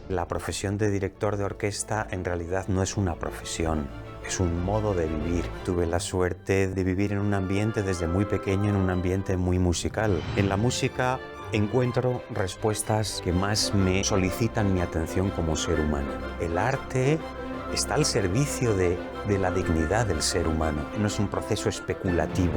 La profesión de director de orquesta en realidad no es una profesión, es un modo de vivir. Tuve la suerte de vivir en un ambiente desde muy pequeño, en un ambiente muy musical. En la música encuentro respuestas que más me solicitan mi atención como ser humano. El arte está al servicio de la dignidad del ser humano. No es un proceso especulativo,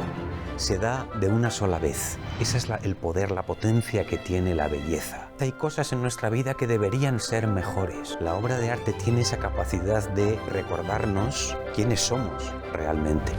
se da de una sola vez. Ese es el poder, la potencia que tiene la belleza. Hay cosas en nuestra vida que deberían ser mejores. La obra de arte tiene esa capacidad de recordarnos quiénes somos realmente.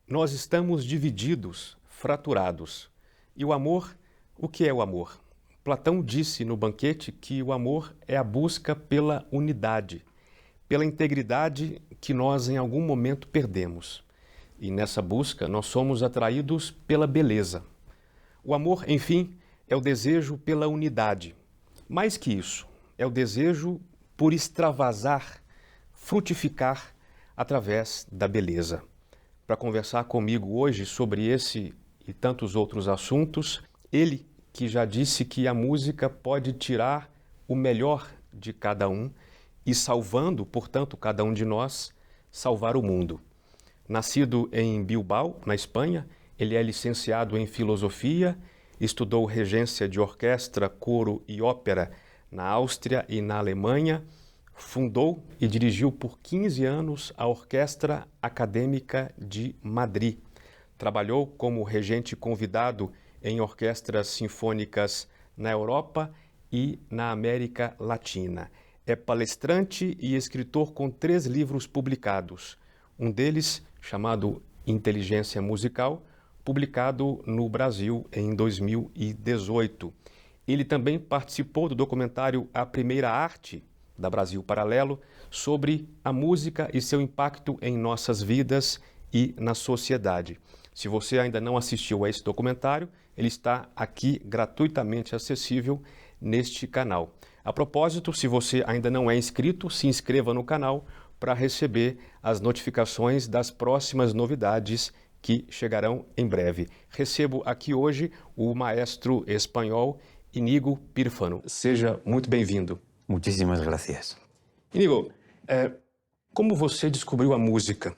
Nós estamos divididos, fraturados. E o amor, o que é o amor? Platão disse no banquete que o amor é a busca pela unidade, pela integridade que nós em algum momento perdemos. E nessa busca nós somos atraídos pela beleza. O amor, enfim, é o desejo pela unidade. Mais que isso, é o desejo por extravasar, frutificar através da beleza. Para conversar comigo hoje sobre esse e tantos outros assuntos, ele que já disse que a música pode tirar o melhor de cada um e salvando, portanto, cada um de nós, salvar o mundo. Nascido em Bilbao, na Espanha, ele é licenciado em filosofia, estudou regência de orquestra, coro e ópera na Áustria e na Alemanha, fundou e dirigiu por 15 anos a Orquestra Acadêmica de Madrid. Trabalhou como regente convidado em orquestras sinfônicas na Europa e na América Latina. É palestrante e escritor com 3 livros publicados. Um deles, chamado Inteligência Musical, publicado no Brasil em 2018. Ele também participou do documentário A Primeira Arte, da Brasil Paralelo, sobre a música e seu impacto em nossas vidas e na sociedade. Se você ainda não assistiu a esse documentário, ele está aqui gratuitamente acessível neste canal. A propósito, se você ainda não é inscrito, se inscreva no canal para receber as notificações das próximas novidades que chegarão em breve. Recebo aqui hoje o maestro espanhol Íñigo Pífano. Seja muito bem-vindo. Muchísimas gracias. Íñigo, ¿cómo você descubrió a música?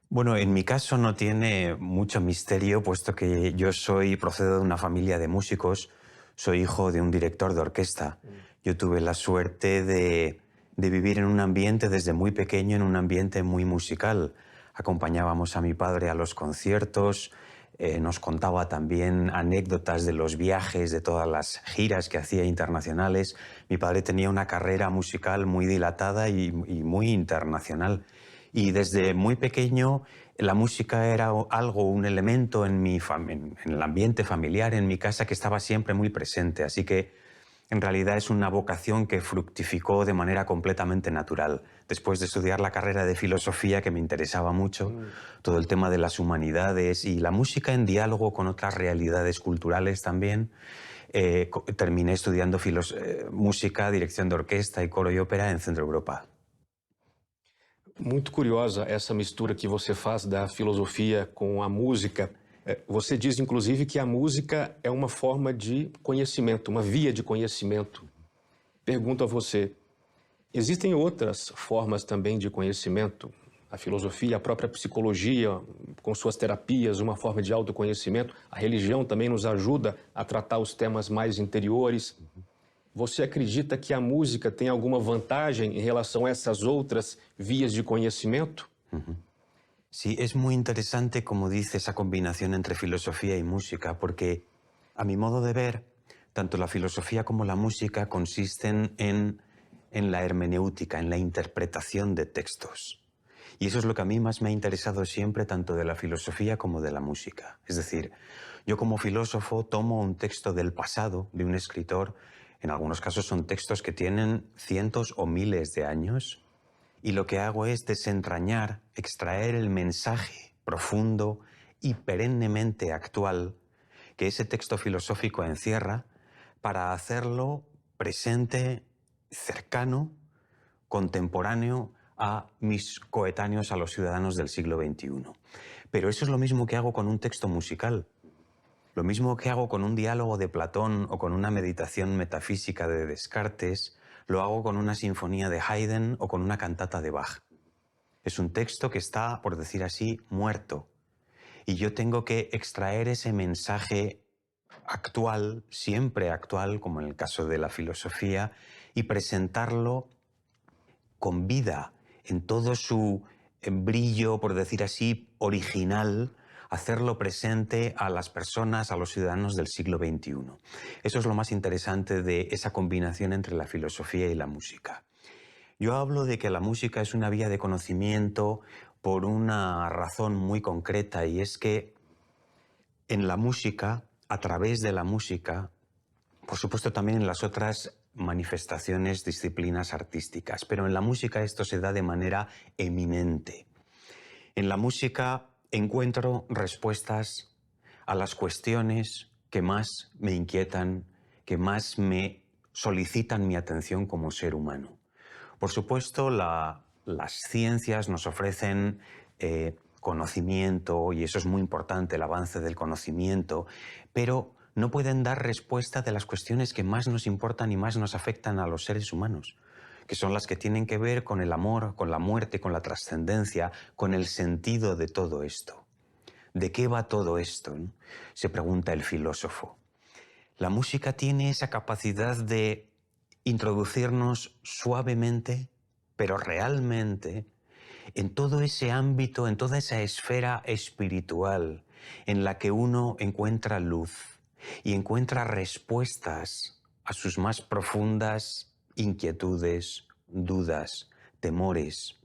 Bueno, en mi caso no tiene mucho misterio, puesto que yo procedo de una familia de músicos, soy hijo de un director de orquesta. Yo tuve la suerte de vivir en un ambiente desde muy pequeño, en un ambiente muy musical. Acompañábamos a mi padre a los conciertos, nos contaba también anécdotas de los viajes, de todas las giras que hacía internacionales. Mi padre tenía una carrera musical muy dilatada y muy internacional. Y desde muy pequeño la música era un elemento en el ambiente familiar, en mi casa, que estaba siempre muy presente. Así que en realidad es una vocación que fructificó de manera completamente natural. Después de estudiar la carrera de filosofía, que me interesaba mucho, todo el tema de las humanidades y la música en diálogo con otras realidades culturales también, terminé estudiando música, dirección de orquesta y coro y ópera en Centro Europa. Muito curiosa essa mistura que você faz da filosofia com a música. Você diz, inclusive, que a música é uma forma de conhecimento, uma via de conhecimento. Pergunto a você, existem outras formas também de conhecimento? A filosofia, a própria psicologia, com suas terapias, uma forma de autoconhecimento. A religião também nos ajuda a tratar os temas mais interiores. Você acredita que a música tem alguma vantagem em relação a essas outras vias de conhecimento? Sí, es muy interesante, como dice, esa combinación entre filosofía y música, porque a mi modo de ver, tanto la filosofía como la música consisten en la hermenéutica, en la interpretación de textos. Y eso es lo que a mí más me ha interesado siempre, tanto de la filosofía como de la música. Es decir, Yo como filósofo tomo un texto del pasado de un escritor, en algunos casos son textos que tienen cientos o miles de años, y lo que hago es desentrañar, extraer el mensaje profundo y perennemente actual que ese texto filosófico encierra para hacerlo presente, cercano, contemporáneo a mis coetáneos, a los ciudadanos del siglo XXI. Pero eso es lo mismo que hago con un texto musical, lo mismo que hago con un diálogo de Platón o con una meditación metafísica de Descartes, lo hago con una sinfonía de Haydn o con una cantata de Bach. Es un texto que está, por decir así, muerto. Y yo tengo que extraer ese mensaje actual, siempre actual, como en el caso de la filosofía, y presentarlo con vida, en todo su brillo, por decir así, original, hacerlo presente a las personas, a los ciudadanos del siglo XXI. Eso es lo más interesante de esa combinación entre la filosofía y la música. Yo hablo de que la música es una vía de conocimiento por una razón muy concreta, y es que en la música, a través de la música, por supuesto también en las otras manifestaciones, disciplinas artísticas, pero en la música esto se da de manera eminente. En la música encuentro respuestas a las cuestiones que más me inquietan, que más me solicitan mi atención como ser humano. Por supuesto, las ciencias nos ofrecen conocimiento, y eso es muy importante, el avance del conocimiento, pero no pueden dar respuesta de las cuestiones que más nos importan y más nos afectan a los seres humanos, que son las que tienen que ver con el amor, con la muerte, con la trascendencia, con el sentido de todo esto. ¿De qué va todo esto?, ¿no?, se pregunta el filósofo. La música tiene esa capacidad de introducirnos suavemente, pero realmente, en todo ese ámbito, en toda esa esfera espiritual en la que uno encuentra luz y encuentra respuestas a sus más profundas inquietudes, dudas, temores.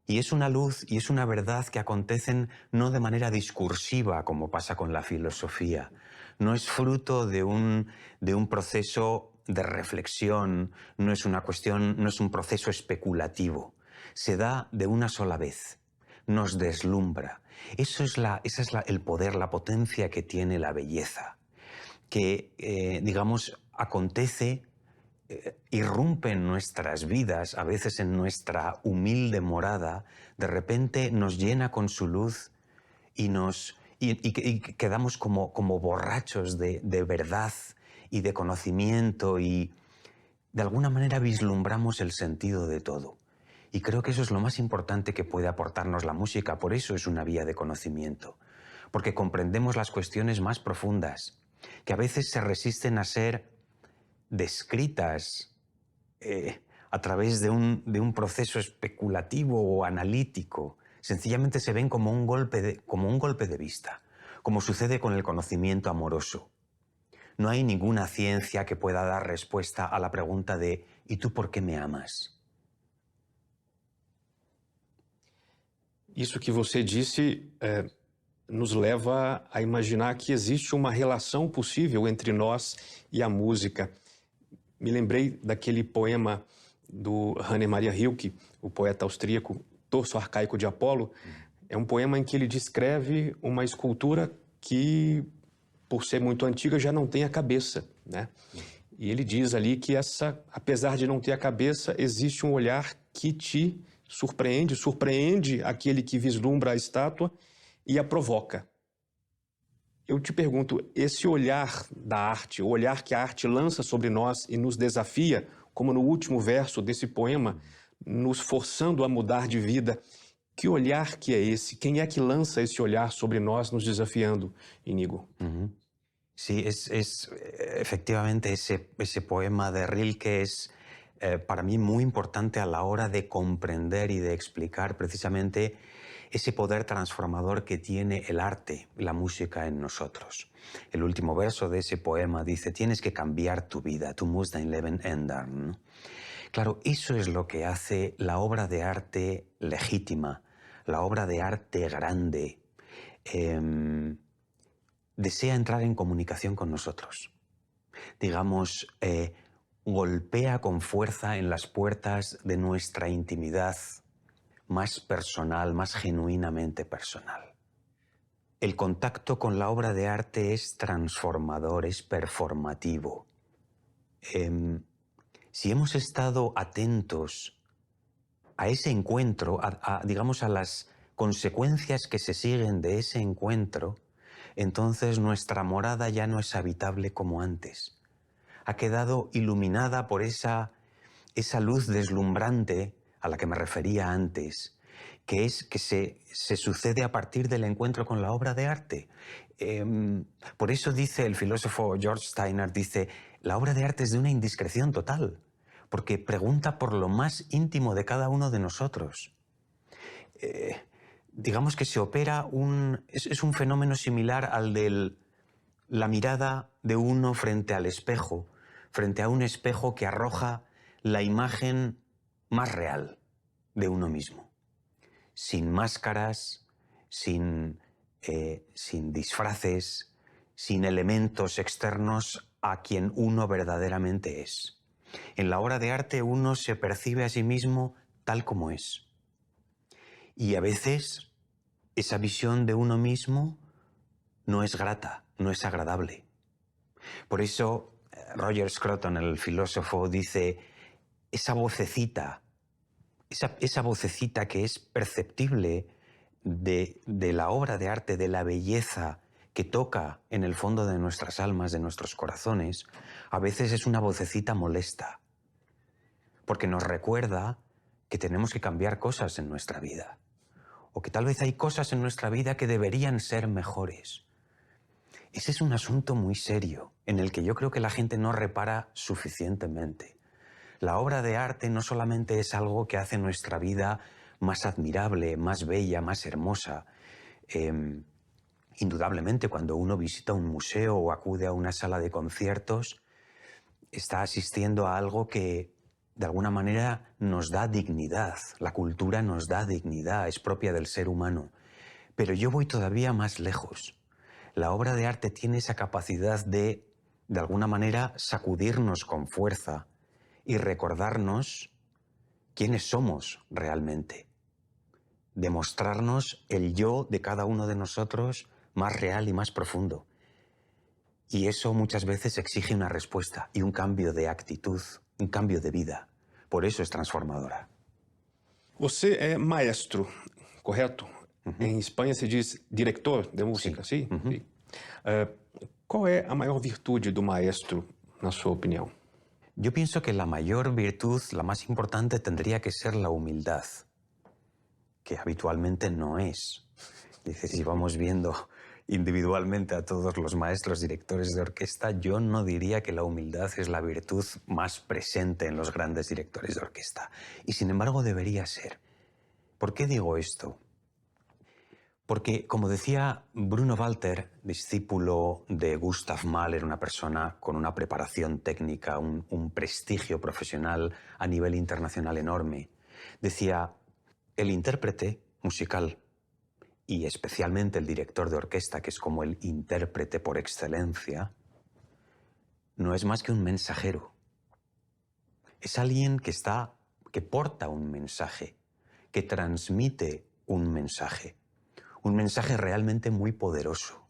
Y es una luz y es una verdad que acontecen no de manera discursiva, como pasa con la filosofía. No es fruto de un proceso de reflexión, no es una cuestión, no es un proceso especulativo. Se da de una sola vez, nos deslumbra. Ese es el poder, la potencia que tiene la belleza, que, digamos, acontece, irrumpe en nuestras vidas, a veces en nuestra humilde morada, de repente nos llena con su luz y quedamos como borrachos de verdad y de conocimiento, y de alguna manera vislumbramos el sentido de todo. Y creo que eso es lo más importante que puede aportarnos la música, por eso es una vía de conocimiento, porque comprendemos las cuestiones más profundas, que a veces se resisten a ser descritas a través de un proceso especulativo o analítico. Sencillamente se ven como un golpe de vista, como sucede con el conocimiento amoroso. No hay ninguna ciencia que pueda dar respuesta a la pregunta de ¿y tú por qué me amas? Isso que você disse nos leva a imaginar que existe uma relação possível entre nós e a música. Me lembrei daquele poema do Rainer Maria Rilke, o poeta austríaco, Torso Arcaico de Apolo. É um poema em que ele descreve uma escultura que, por ser muito antiga, já não tem a cabeça, né? E ele diz ali que apesar de não ter a cabeça, existe um olhar que te surpreende aquele que vislumbra a estátua e a provoca. Eu te pergunto, esse olhar da arte, o olhar que a arte lança sobre nós e nos desafia, como no último verso desse poema, nos forçando a mudar de vida, que olhar que é esse? Quem é que lança esse olhar sobre nós, nos desafiando, Íñigo? Sí, efectivamente ese poema de Rilke es para mí muy importante a la hora de comprender y de explicar precisamente ese poder transformador que tiene el arte, la música en nosotros. El último verso de ese poema dice: tienes que cambiar tu vida, tú musst dein Leben ändern, ¿no? Claro, eso es lo que hace la obra de arte legítima, la obra de arte grande. desea entrar en comunicación con nosotros. Digamos, golpea con fuerza en las puertas de nuestra intimidad más personal, más genuinamente personal. El contacto con la obra de arte es transformador, es performativo. Si hemos estado atentos a ese encuentro, digamos, a las consecuencias que se siguen de ese encuentro, entonces nuestra morada ya no es habitable como antes. Ha quedado iluminada por esa luz deslumbrante a la que me refería antes, que se sucede a partir del encuentro con la obra de arte. Por eso dice el filósofo George Steiner, dice, la obra de arte es de una indiscreción total, porque pregunta por lo más íntimo de cada uno de nosotros. Digamos que se opera es un fenómeno similar al de la mirada de uno frente al espejo, frente a un espejo que arroja la imagen más real de uno mismo, sin máscaras, sin disfraces, sin elementos externos a quien uno verdaderamente es. En la obra de arte uno se percibe a sí mismo tal como es. Y a veces esa visión de uno mismo no es grata, no es agradable. Por eso Roger Scruton, el filósofo, dice, esa vocecita que es perceptible de la obra de arte, de la belleza que toca en el fondo de nuestras almas, de nuestros corazones, a veces es una vocecita molesta, porque nos recuerda que tenemos que cambiar cosas en nuestra vida, o que tal vez hay cosas en nuestra vida que deberían ser mejores. Ese es un asunto muy serio, en el que yo creo que la gente no repara suficientemente. La obra de arte no solamente es algo que hace nuestra vida más admirable, más bella, más hermosa. Indudablemente, cuando uno visita un museo o acude a una sala de conciertos, está asistiendo a algo que, de alguna manera, nos da dignidad. La cultura nos da dignidad, es propia del ser humano. Pero yo voy todavía más lejos. La obra de arte tiene esa capacidad de alguna manera, sacudirnos con fuerza y recordarnos quiénes somos realmente. Demostrarnos el yo de cada uno de nosotros más real y más profundo. Y eso muchas veces exige una respuesta y un cambio de actitud, un cambio de vida. Por eso es transformadora. Você é maestro, correto? Em Espanha se diz diretor de música, sim? Sim. Qual é a maior virtude do maestro, na sua opinião? Yo pienso que la mayor virtud, la más importante, tendría que ser la humildad, que habitualmente no es. Dice, si vamos viendo individualmente a todos los maestros, directores de orquesta, yo no diría que la humildad es la virtud más presente en los grandes directores de orquesta. Y sin embargo debería ser. ¿Por qué digo esto? Porque, como decía Bruno Walter, discípulo de Gustav Mahler, una persona con una preparación técnica, un prestigio profesional a nivel internacional enorme, decía, el intérprete musical, y especialmente el director de orquesta, que es como el intérprete por excelencia, no es más que un mensajero. Es alguien que porta un mensaje, que transmite un mensaje realmente muy poderoso,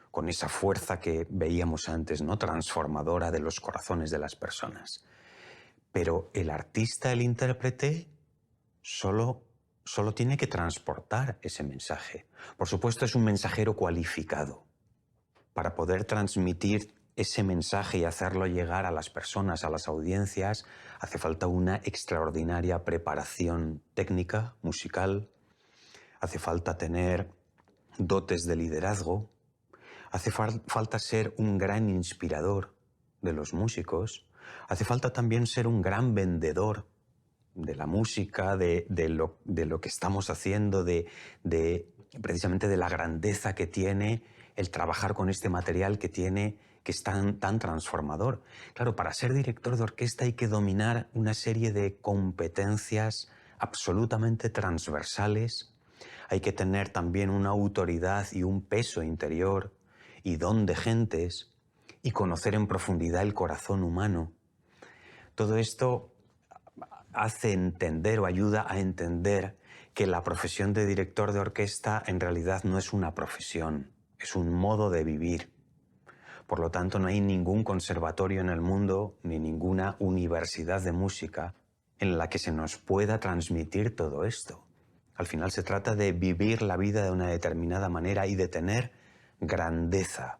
con esa fuerza que veíamos antes, ¿no? Transformadora de los corazones de las personas. Pero el artista, el intérprete, solo tiene que transportar ese mensaje. Por supuesto, es un mensajero cualificado. Para poder transmitir ese mensaje y hacerlo llegar a las personas, a las audiencias, hace falta una extraordinaria preparación técnica, musical. Hace falta tener dotes de liderazgo, hace falta ser un gran inspirador de los músicos, hace falta también ser un gran vendedor de la música, de lo que estamos haciendo, precisamente de la grandeza que tiene el trabajar con este material que es tan transformador. Claro, para ser director de orquesta hay que dominar una serie de competencias absolutamente transversales. Hay que tener también una autoridad y un peso interior y don de gentes y conocer en profundidad el corazón humano. Todo esto hace entender o ayuda a entender que la profesión de director de orquesta en realidad no es una profesión, es un modo de vivir. Por lo tanto, no hay ningún conservatorio en el mundo ni ninguna universidad de música en la que se nos pueda transmitir todo esto. Al final se trata de vivir la vida de una determinada manera y de tener grandeza.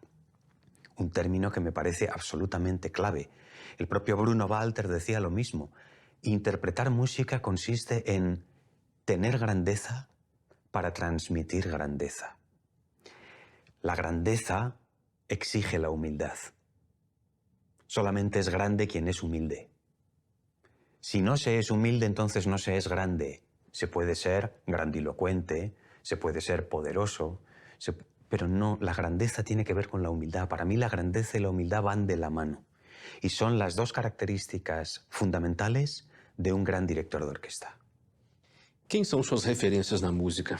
Un término que me parece absolutamente clave. El propio Bruno Walter decía lo mismo. Interpretar música consiste en tener grandeza para transmitir grandeza. La grandeza exige la humildad. Solamente es grande quien es humilde. Si no se es humilde, entonces no se es grande. Se puede ser grandilocuente, se puede ser poderoso, pero no, la grandeza tiene que ver con la humildad. Para mí la grandeza y la humildad van de la mano. Y son las dos características fundamentales de un gran director de orquesta. Quem são suas referências na música?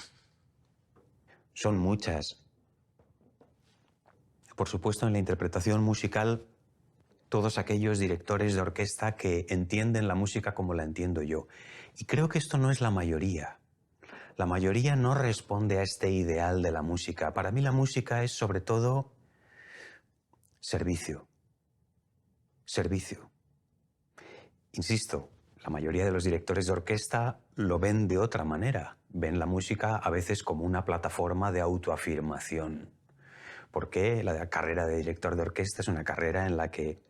Son muchas. Por supuesto, en la interpretación musical, todos aquellos directores de orquesta que entienden la música como la entiendo yo. Y creo que esto no es la mayoría. La mayoría no responde a este ideal de la música. Para mí la música es sobre todo servicio. Servicio. Insisto, la mayoría de los directores de orquesta lo ven de otra manera. Ven la música a veces como una plataforma de autoafirmación. Porque la carrera de director de orquesta es una carrera en la que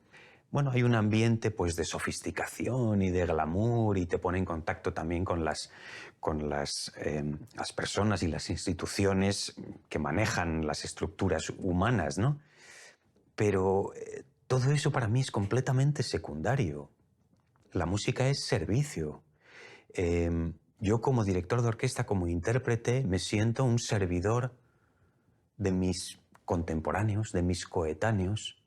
hay un ambiente pues, de sofisticación y de glamour y te pone en contacto también con las personas y las instituciones que manejan las estructuras humanas, ¿no? Pero todo eso para mí es completamente secundario. La música es servicio. Yo como director de orquesta, como intérprete, me siento un servidor de mis contemporáneos, de mis coetáneos.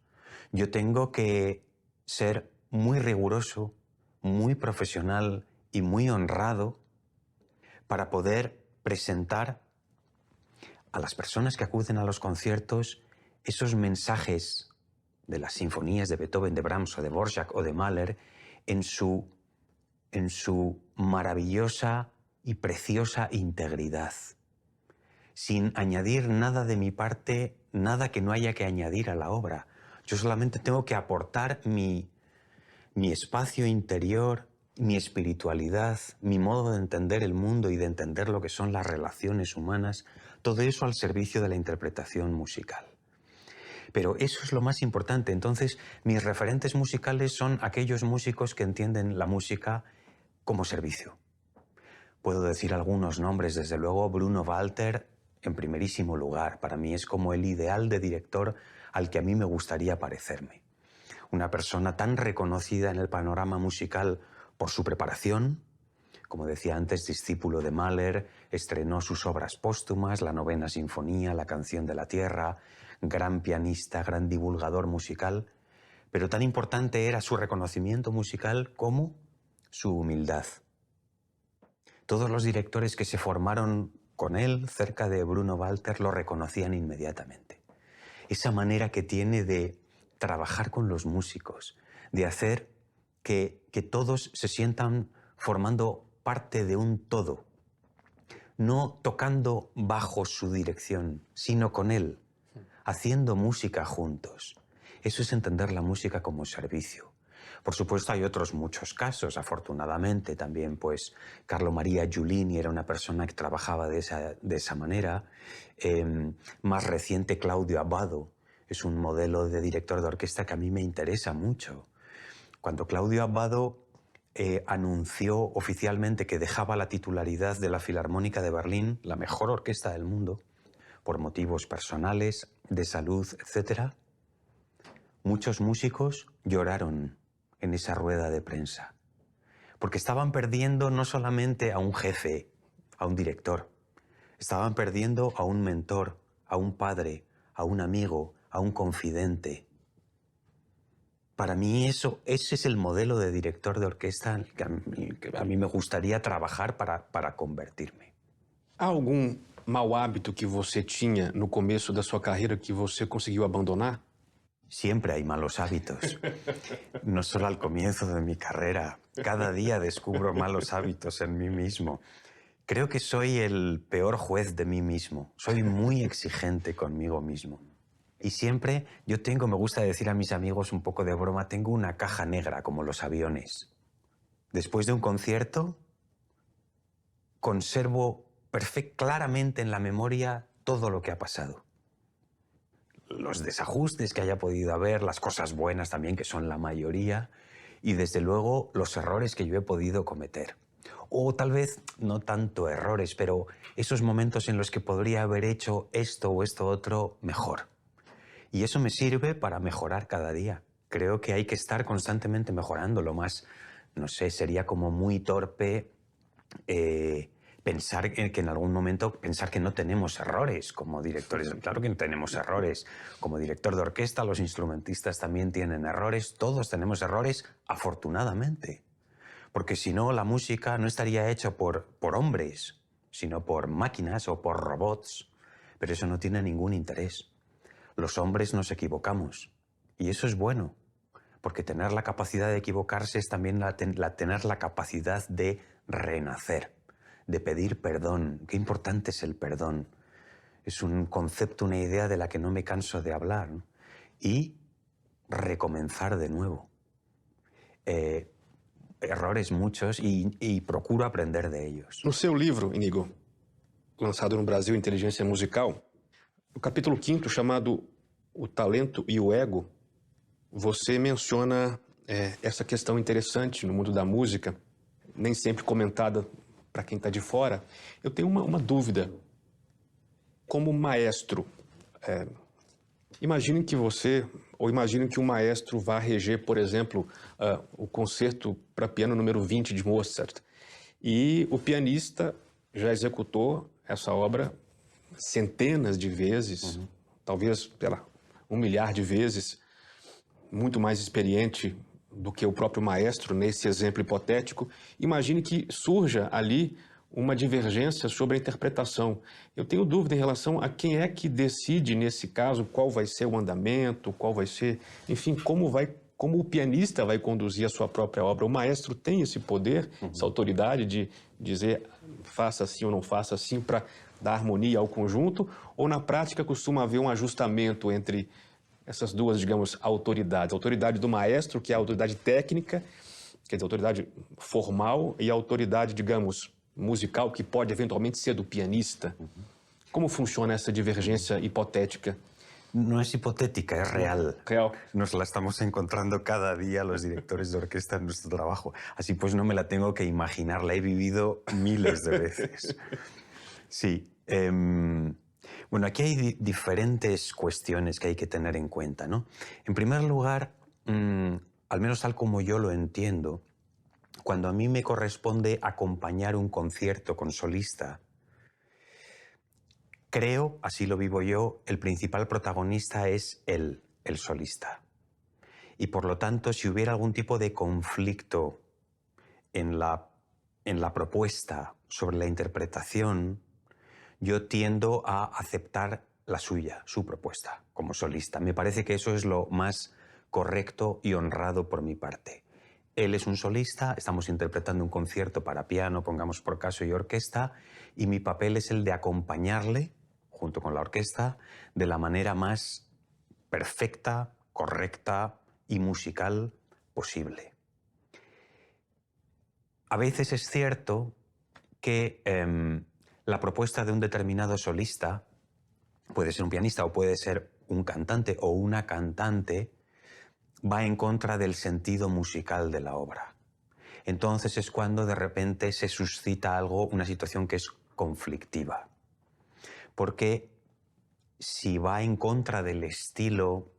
Yo tengo que ser muy riguroso, muy profesional y muy honrado para poder presentar a las personas que acuden a los conciertos esos mensajes de las sinfonías de Beethoven, de Brahms o de Dvorak o de Mahler en su maravillosa y preciosa integridad, sin añadir nada de mi parte, nada que no haya que añadir a la obra. Yo solamente tengo que aportar mi espacio interior, mi espiritualidad, mi modo de entender el mundo y de entender lo que son las relaciones humanas, todo eso al servicio de la interpretación musical. Pero eso es lo más importante. Entonces, mis referentes musicales son aquellos músicos que entienden la música como servicio. Puedo decir algunos nombres, desde luego Bruno Walter en primerísimo lugar. Para mí es como el ideal de director al que a mí me gustaría parecerme. Una persona tan reconocida en el panorama musical por su preparación, como decía antes, discípulo de Mahler, estrenó sus obras póstumas, la Novena Sinfonía, la Canción de la Tierra, gran pianista, gran divulgador musical, pero tan importante era su reconocimiento musical como su humildad. Todos los directores que se formaron con él, cerca de Bruno Walter, lo reconocían inmediatamente. Esa manera que tiene de trabajar con los músicos, de hacer que todos se sientan formando parte de un todo, no tocando bajo su dirección, sino con él, haciendo música juntos. Eso es entender la música como servicio. Por supuesto, hay otros muchos casos, afortunadamente también, pues Carlo Maria Giulini era una persona que trabajaba de esa manera. Más reciente, Claudio Abbado es un modelo de director de orquesta que a mí me interesa mucho. Cuando Claudio Abbado anunció oficialmente que dejaba la titularidad de la Filarmónica de Berlín, la mejor orquesta del mundo, por motivos personales, de salud, etc., muchos músicos lloraron en esa rueda de prensa, porque estaban perdiendo no solamente a un jefe, a un director, estaban perdiendo a un mentor, a un padre, a un amigo, a un confidente. Para mí ese es el modelo de director de orquesta que a mí me gustaría trabajar para convertirme. Há algum mau hábito que você tinha no começo da sua carreira que você conseguiu abandonar? Siempre hay malos hábitos. No solo al comienzo de mi carrera. Cada día descubro malos hábitos en mí mismo. Creo que soy el peor juez de mí mismo. Soy muy exigente conmigo mismo. Y siempre me gusta decir a mis amigos un poco de broma, tengo una caja negra como los aviones. Después de un concierto, conservo claramente en la memoria todo lo que ha pasado. Los desajustes que haya podido haber, las cosas buenas también, que son la mayoría, y desde luego los errores que yo he podido cometer. O tal vez no tanto errores, pero esos momentos en los que podría haber hecho esto o esto otro mejor. Y eso me sirve para mejorar cada día. Creo que hay que estar constantemente mejorando. Lo más, no sé, sería como muy torpe pensar que en algún momento pensar que no tenemos errores como directores. Claro que tenemos errores. Como director de orquesta, los instrumentistas también tienen errores. Todos tenemos errores, afortunadamente. Porque si no, la música no estaría hecha por hombres, sino por máquinas o por robots. Pero eso no tiene ningún interés. Los hombres nos equivocamos. Y eso es bueno. Porque tener la capacidad de equivocarse es también tener la capacidad de renacer, de pedir perdón. Qué importante es el perdón. Es un concepto, una idea de la que no me canso de hablar, ¿no? Y recomenzar de nuevo. Errores muchos y procuro aprender de ellos. No seu livro, Inigo, lançado no Brasil, Inteligência Musical, no capítulo 5º, chamado O Talento e o Ego, você menciona essa questão interessante no mundo da música, nem sempre comentada para quem está de fora. Eu tenho uma dúvida. Como maestro, imaginem que um maestro vá reger, por exemplo, o concerto para piano número 20 de Mozart. E o pianista já executou essa obra centenas de vezes, talvez, 1 milhar de vezes, muito mais experiente do que o próprio maestro nesse exemplo hipotético. Imagine que surja ali uma divergência sobre a interpretação. Eu tenho dúvida em relação a quem é que decide, nesse caso, qual vai ser o andamento, qual vai ser, enfim, como o pianista vai conduzir a sua própria obra. O maestro tem esse poder, essa autoridade de dizer faça assim ou não faça assim para dar harmonia ao conjunto, ou na prática costuma haver um ajustamento entre essas duas, digamos, autoridades. A autoridade do maestro, que é a autoridade técnica, quer dizer, a autoridade formal, e a autoridade, digamos, musical, que pode eventualmente ser do pianista. Como funciona essa divergência hipotética? No es hipotética, es real. Real. Nos la estamos encontrando cada día los directores de orquesta en nuestro trabajo. Así pues no me la tengo que imaginar, la he vivido miles de veces. Sí. Bueno, aquí hay diferentes cuestiones que hay que tener en cuenta, ¿no? En primer lugar, al menos tal como yo lo entiendo, cuando a mí me corresponde acompañar un concierto con solista, creo, así lo vivo yo, el principal protagonista es el solista. Y por lo tanto, si hubiera algún tipo de conflicto en la propuesta sobre la interpretación, yo tiendo a aceptar la suya, su propuesta, como solista. Me parece que eso es lo más correcto y honrado por mi parte. Él es un solista, estamos interpretando un concierto para piano, pongamos por caso, y orquesta, y mi papel es el de acompañarle, junto con la orquesta, de la manera más perfecta, correcta y musical posible. A veces es cierto que la propuesta de un determinado solista, puede ser un pianista o puede ser un cantante o una cantante, va en contra del sentido musical de la obra. Entonces es cuando de repente se suscita algo, una situación que es conflictiva. Porque si va en contra del estilo,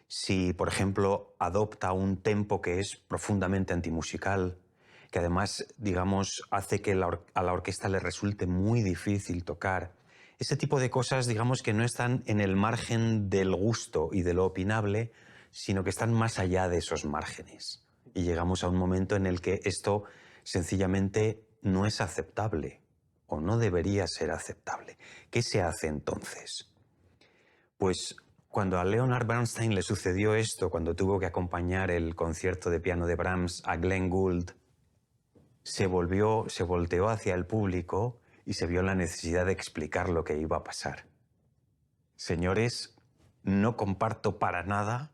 si, por ejemplo, adopta un tempo que es profundamente antimusical, que además, digamos, hace que a la orquesta le resulte muy difícil tocar, ese tipo de cosas, digamos, que no están en el margen del gusto y de lo opinable, sino que están más allá de esos márgenes. Y llegamos a un momento en el que esto sencillamente no es aceptable o no debería ser aceptable. ¿Qué se hace entonces? Pues cuando a Leonard Bernstein le sucedió esto, cuando tuvo que acompañar el concierto de piano de Brahms a Glenn Gould, se volteó hacia el público y se vio la necesidad de explicar lo que iba a pasar. Señores, no comparto para nada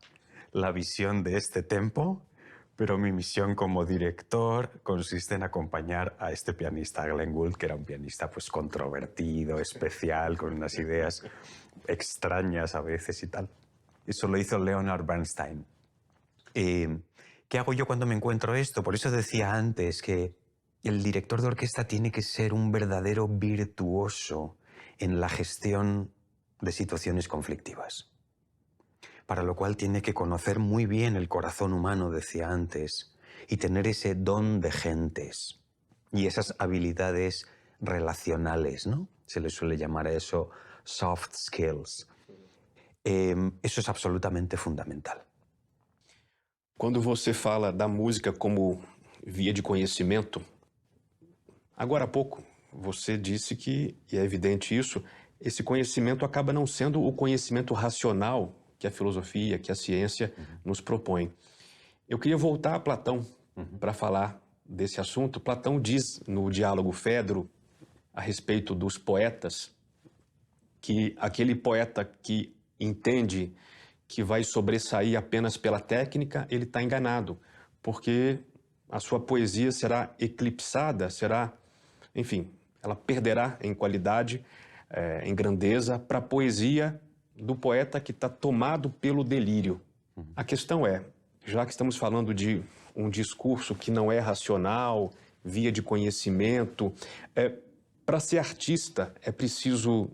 la visión de este tempo, pero mi misión como director consiste en acompañar a este pianista, Glenn Gould, que era un pianista pues controvertido, especial, con unas ideas extrañas a veces y tal. Eso lo hizo Leonard Bernstein. ¿Qué hago yo cuando me encuentro esto? Por eso decía antes que el director de orquesta tiene que ser un verdadero virtuoso en la gestión de situaciones conflictivas. Para lo cual tiene que conocer muy bien el corazón humano, decía antes, y tener ese don de gentes y esas habilidades relacionales, ¿no? Se le suele llamar a eso soft skills. Eso es absolutamente fundamental. Quando você fala da música como via de conhecimento, agora há pouco você disse que, e é evidente isso, esse conhecimento acaba não sendo o conhecimento racional que a filosofia, que a ciência nos propõe. Eu queria voltar a Platão para falar desse assunto. Platão diz no Diálogo Fedro, a respeito dos poetas, que aquele poeta que entende que vai sobressair apenas pela técnica, ele está enganado, porque a sua poesia será eclipsada, enfim, ela perderá em qualidade, em grandeza, para a poesia do poeta que está tomado pelo delírio. A questão é, já que estamos falando de um discurso que não é racional, via de conhecimento, para ser artista é preciso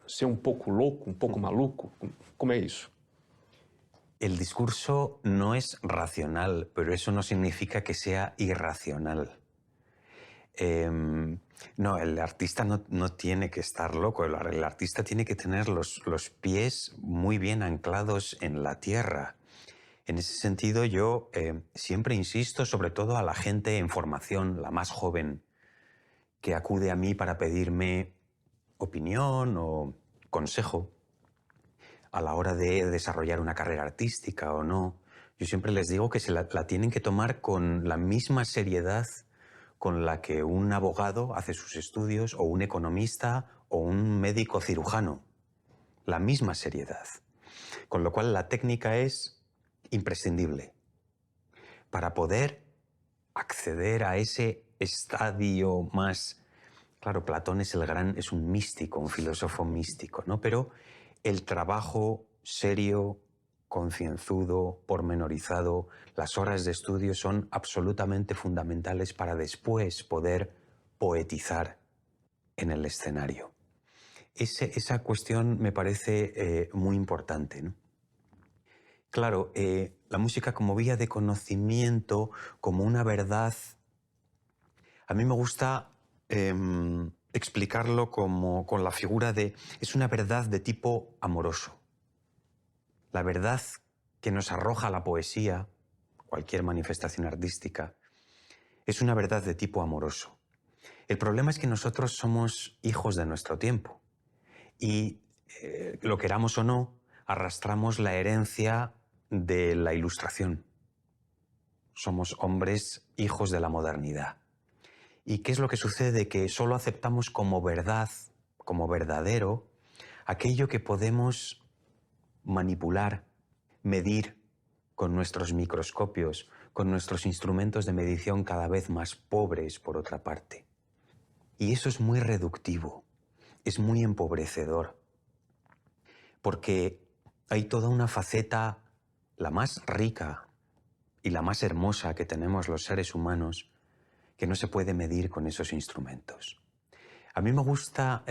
ser un poco loco, un poco maluco? ¿Cómo es eso? El discurso no es racional, pero eso no significa que sea irracional. No, el artista no tiene que estar loco, el artista tiene que tener los pies muy bien anclados en la tierra. En ese sentido yo siempre insisto, sobre todo a la gente en formación, la más joven, que acude a mí para pedirme opinión o consejo a la hora de desarrollar una carrera artística o no. Yo siempre les digo que la tienen que tomar con la misma seriedad con la que un abogado hace sus estudios, o un economista, o un médico cirujano. La misma seriedad. Con lo cual la técnica es imprescindible para poder acceder a ese estadio más... Claro, Platón es un místico, un filósofo místico, ¿no? Pero el trabajo serio, concienzudo, pormenorizado, las horas de estudio son absolutamente fundamentales para después poder poetizar en el escenario. Esa cuestión me parece muy importante, ¿no? Claro, la música como vía de conocimiento, como una verdad, a mí me gusta explicarlo como con la figura de... Es una verdad de tipo amoroso. La verdad que nos arroja la poesía, cualquier manifestación artística, es una verdad de tipo amoroso. El problema es que nosotros somos hijos de nuestro tiempo y, lo queramos o no, arrastramos la herencia de la Ilustración. Somos hombres hijos de la modernidad. ¿Y qué es lo que sucede? Que solo aceptamos como verdad, como verdadero, aquello que podemos manipular, medir con nuestros microscopios, con nuestros instrumentos de medición cada vez más pobres, por otra parte. Y eso es muy reductivo, es muy empobrecedor, porque hay toda una faceta, la más rica y la más hermosa que tenemos los seres humanos, que no se puede medir con esos instrumentos. A mí me gusta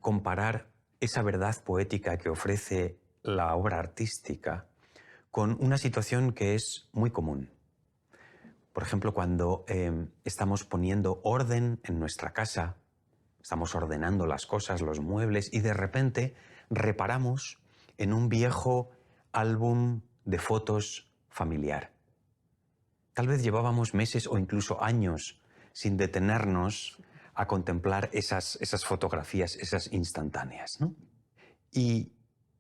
comparar esa verdad poética que ofrece la obra artística con una situación que es muy común. Por ejemplo, cuando estamos poniendo orden en nuestra casa, estamos ordenando las cosas, los muebles, y de repente reparamos en un viejo álbum de fotos familiar. Tal vez llevábamos meses o incluso años sin detenernos a contemplar esas fotografías, esas instantáneas, ¿no? Y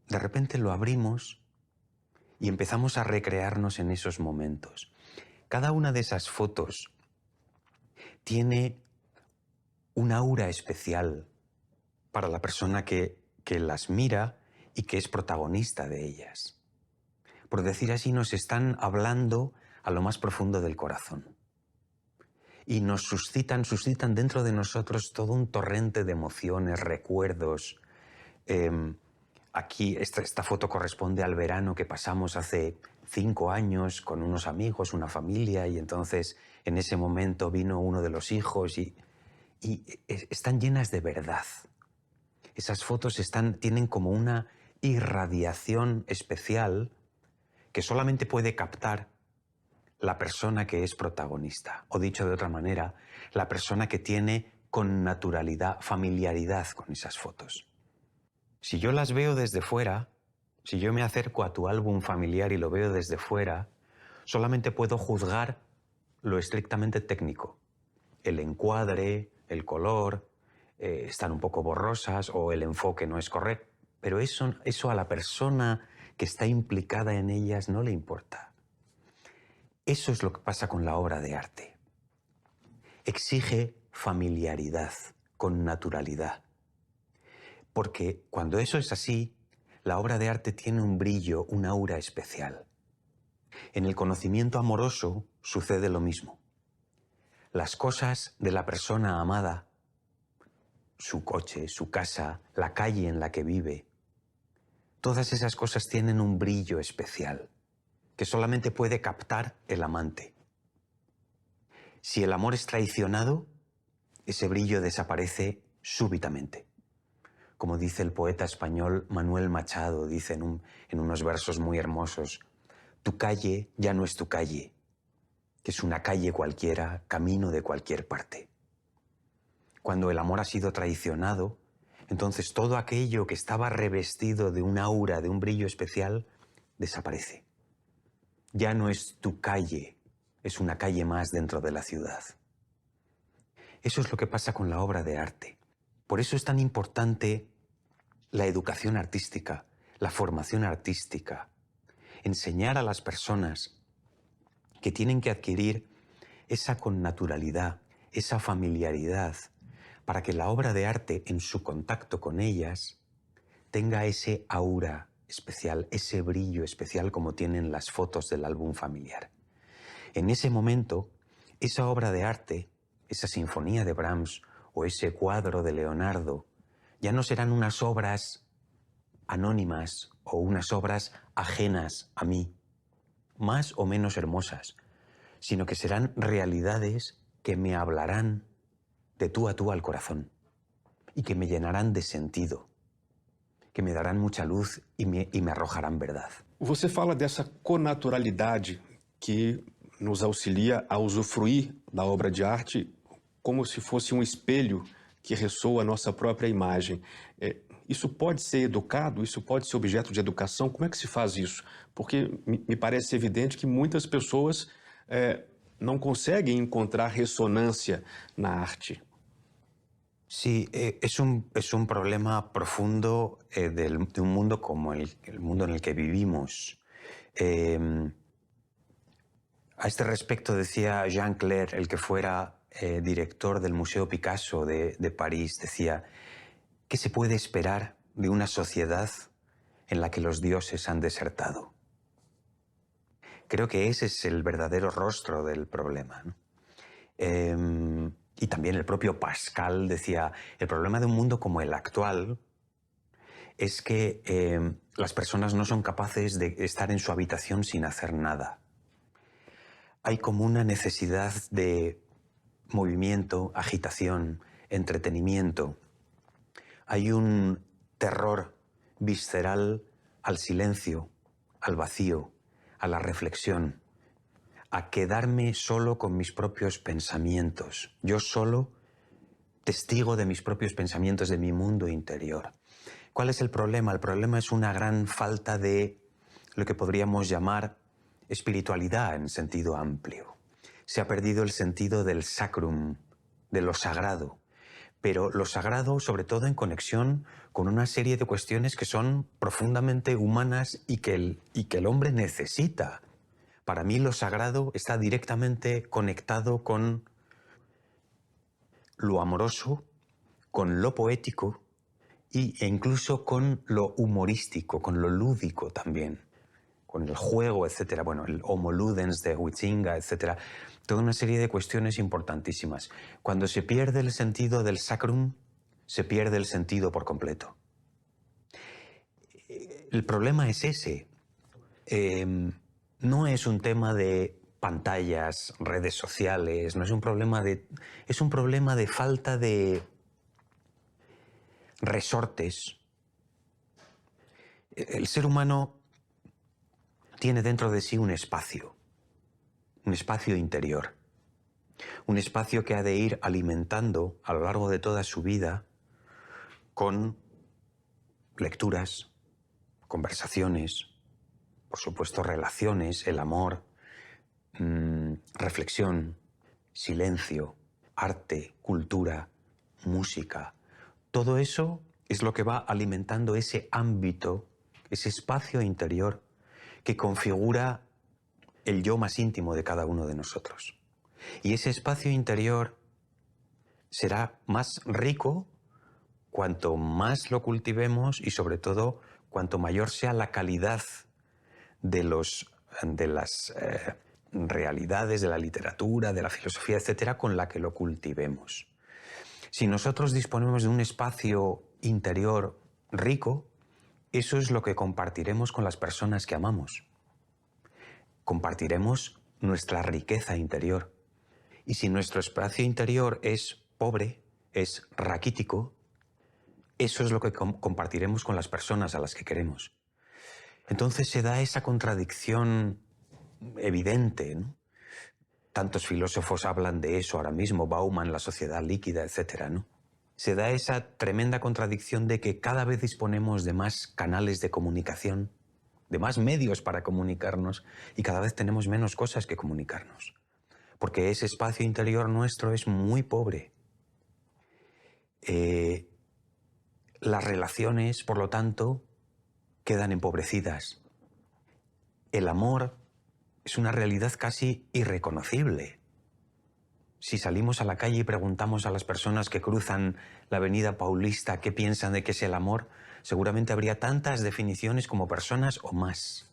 de repente lo abrimos y empezamos a recrearnos en esos momentos. Cada una de esas fotos tiene un aura especial para la persona que las mira y que es protagonista de ellas. Por decir así, nos están hablando a lo más profundo del corazón. Y nos suscitan dentro de nosotros todo un torrente de emociones, recuerdos. Aquí esta foto corresponde al verano que pasamos hace 5 años con unos amigos, una familia, y entonces en ese momento vino uno de los hijos y están llenas de verdad. Esas fotos tienen como una irradiación especial que solamente puede captar la persona que es protagonista, o dicho de otra manera, la persona que tiene con naturalidad, familiaridad con esas fotos. Si yo las veo desde fuera, si yo me acerco a tu álbum familiar y lo veo desde fuera, solamente puedo juzgar lo estrictamente técnico. El encuadre, el color, están un poco borrosas o el enfoque no es correcto, pero eso a la persona que está implicada en ellas no le importa. Eso es lo que pasa con la obra de arte. Exige familiaridad, con naturalidad. Porque cuando eso es así, la obra de arte tiene un brillo, un aura especial. En el conocimiento amoroso sucede lo mismo. Las cosas de la persona amada, su coche, su casa, la calle en la que vive, todas esas cosas tienen un brillo especial que solamente puede captar el amante. Si el amor es traicionado, ese brillo desaparece súbitamente. Como dice el poeta español Manuel Machado, dice en unos versos muy hermosos, tu calle ya no es tu calle, que es una calle cualquiera, camino de cualquier parte. Cuando el amor ha sido traicionado, entonces todo aquello que estaba revestido de un aura, de un brillo especial, desaparece. Ya no es tu calle, es una calle más dentro de la ciudad. Eso es lo que pasa con la obra de arte. Por eso es tan importante la educación artística, la formación artística, enseñar a las personas que tienen que adquirir esa connaturalidad, esa familiaridad, para que la obra de arte en su contacto con ellas tenga ese aura especial, ese brillo especial como tienen las fotos del álbum familiar. En ese momento, esa obra de arte, esa sinfonía de Brahms o ese cuadro de Leonardo, ya no serán unas obras anónimas o unas obras ajenas a mí, más o menos hermosas, sino que serán realidades que me hablarán de tú a tú al corazón y que me llenarán de sentido, que me darán mucha luz y me arrojarán verdad. Você fala dessa connaturalidade que nos auxilia a usufruir da obra de arte como se fosse um espelho que ressoa a nossa própria imagem. Isso pode ser educado? Isso pode ser objeto de educação? Como é que se faz isso? Porque me parece evidente que muitas pessoas não conseguem encontrar ressonância na arte. Sí, es un problema profundo de un mundo como el mundo en el que vivimos. A este respecto decía Jean Clair, el que fuera director del Museo Picasso de París, decía, ¿qué se puede esperar de una sociedad en la que los dioses han desertado? Creo que ese es el verdadero rostro del problema, ¿no? Y también el propio Pascal decía, el problema de un mundo como el actual es que las personas no son capaces de estar en su habitación sin hacer nada. Hay como una necesidad de movimiento, agitación, entretenimiento. Hay un terror visceral al silencio, al vacío, a la reflexión, a quedarme solo con mis propios pensamientos, yo solo, testigo de mis propios pensamientos, de mi mundo interior. ¿Cuál es el problema? El problema es una gran falta de lo que podríamos llamar espiritualidad en sentido amplio. Se ha perdido el sentido del sacrum, de lo sagrado. pero lo sagrado sobre todo en conexión con una serie de cuestiones que son profundamente humanas y que el hombre necesita. Para mí lo sagrado está directamente conectado con lo amoroso, con lo poético e incluso con lo humorístico, con lo lúdico también, con el juego, etc. Bueno, el Homo Ludens de Huizinga, etc. Toda una serie de cuestiones importantísimas. Cuando se pierde el sentido del sacrum, se pierde el sentido por completo. El problema es ese. No es un tema de pantallas, redes sociales, no es un problema de... Es un problema de falta de resortes. El ser humano tiene dentro de sí un espacio interior, un espacio que ha de ir alimentando a lo largo de toda su vida con lecturas, conversaciones, por supuesto relaciones, el amor, reflexión, silencio, arte, cultura, música. Todo eso es lo que va alimentando ese ámbito, ese espacio interior que configura el yo más íntimo de cada uno de nosotros. Y ese espacio interior será más rico cuanto más lo cultivemos y sobre todo cuanto mayor sea la calidad de las realidades de la literatura, de la filosofía, etcétera, con la que lo cultivemos. Si nosotros disponemos de un espacio interior rico, eso es lo que compartiremos con las personas que amamos. Compartiremos nuestra riqueza interior. Y si nuestro espacio interior es pobre, es raquítico, eso es lo que compartiremos con las personas a las que queremos. Entonces se da esa contradicción evidente, ¿no? Tantos filósofos hablan de eso ahora mismo, Bauman, la sociedad líquida, etc., ¿no? Se da esa tremenda contradicción de que cada vez disponemos de más canales de comunicación, de más medios para comunicarnos y cada vez tenemos menos cosas que comunicarnos. Porque ese espacio interior nuestro es muy pobre. Las relaciones, por lo tanto, quedan empobrecidas. El amor es una realidad casi irreconocible. Si salimos a la calle y preguntamos a las personas que cruzan la avenida Paulista qué piensan de qué es el amor, seguramente habría tantas definiciones como personas o más.